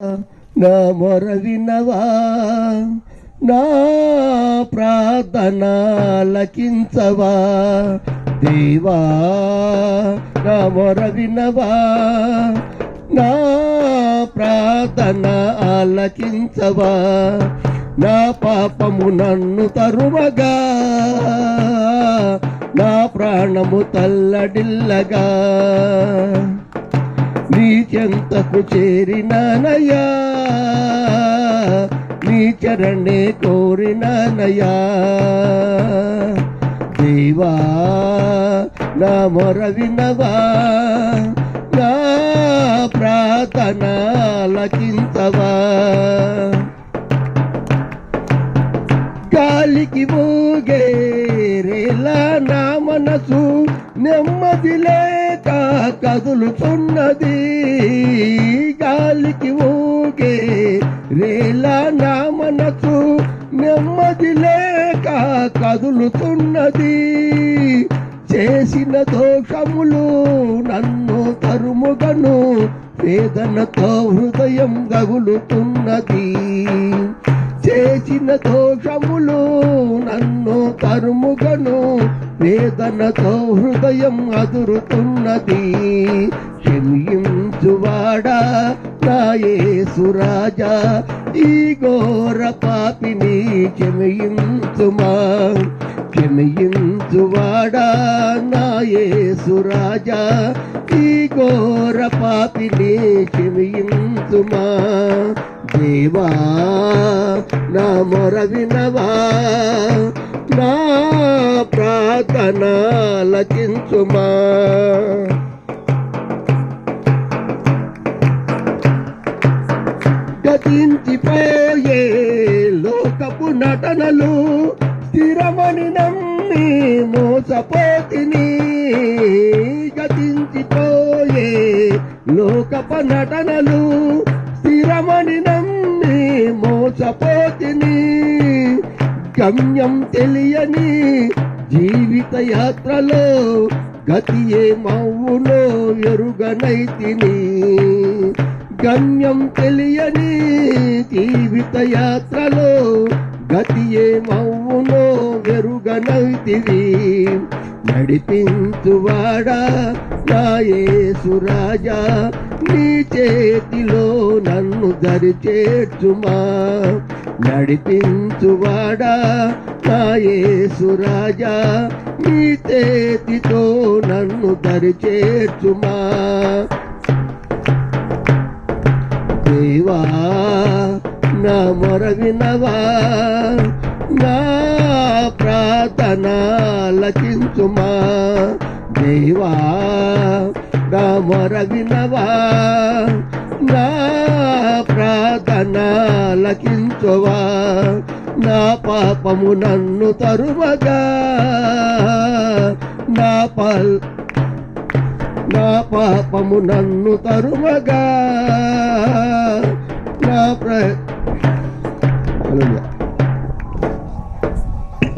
నా మొర వినవా, నా ప్రార్థన లకించవా దేవా. నా మొర వినవా, నా ప్రార్థన ఆలకించవా. నా పాపము నన్ను తరుమగా, నా ప్రాణము తల్లడిల్లగా. నీ చెంతకు చేరినానయ్యా, నీ చరణే కోరినానయ్యా దేవా. నా మొర వినవా, నా ప్రార్థన ఆలకించవా. గాలికి ఊగే రేలా నా మనసు నెమ్మది లేక కదులుతున్నది. గాలికి ఊగే రేలా నా మనసు నెమ్మది లేక కదులుతున్నది. చేసిన దోషములు నన్ను తరుముగను, వేదనతో హృదయం గగులుతున్నది. చేసిన దోషములు నన్ను తరుముగను, వేదనతో హృదయం అదురుతున్నది. క్షమించువాడా నా యేసు రాజా, ఈ ఘోర పాపిని క్షమించుమా. క్షమించువాడా నా యేసు రాజా, ఈ ఘోర పాపిని క్షమించుమా దేవా. నా మొర వినవా, నా ప్రార్థన ఆలకించుమా. గతించిపోయే లోకపు నటనలు స్థిరమని నమ్మి మోసపోతిని. గతించిపోయే లోకపు నటనలు స్థిరమని నమ్మి మోసపోతిని. గమ్యం తెలియని జీవిత యాత్రలో గతి ఏమవునో ఎరుగనైతిని. గమ్యం తెలియని జీవిత యాత్రలో గతి ఏమవునో ఎరుగనైతివి. నడిపించువాడా నా యేసు రాజా, నీ చేతిలో నన్ను దరిచేర్చుమా. నడిపించువాడా నా యేసు రాజా, నీ చేతితో నన్ను దరిచేర్చుమా దేవా. నా మొర వినవా, నా ప్రార్థన ఆలకించుమా దేవా. నా మొర వినవా, నా ప్రార్థన ఆలకించువా. నా పాపము నన్ను తరుమగా, నా పాపము నన్ను తరుమగా. నా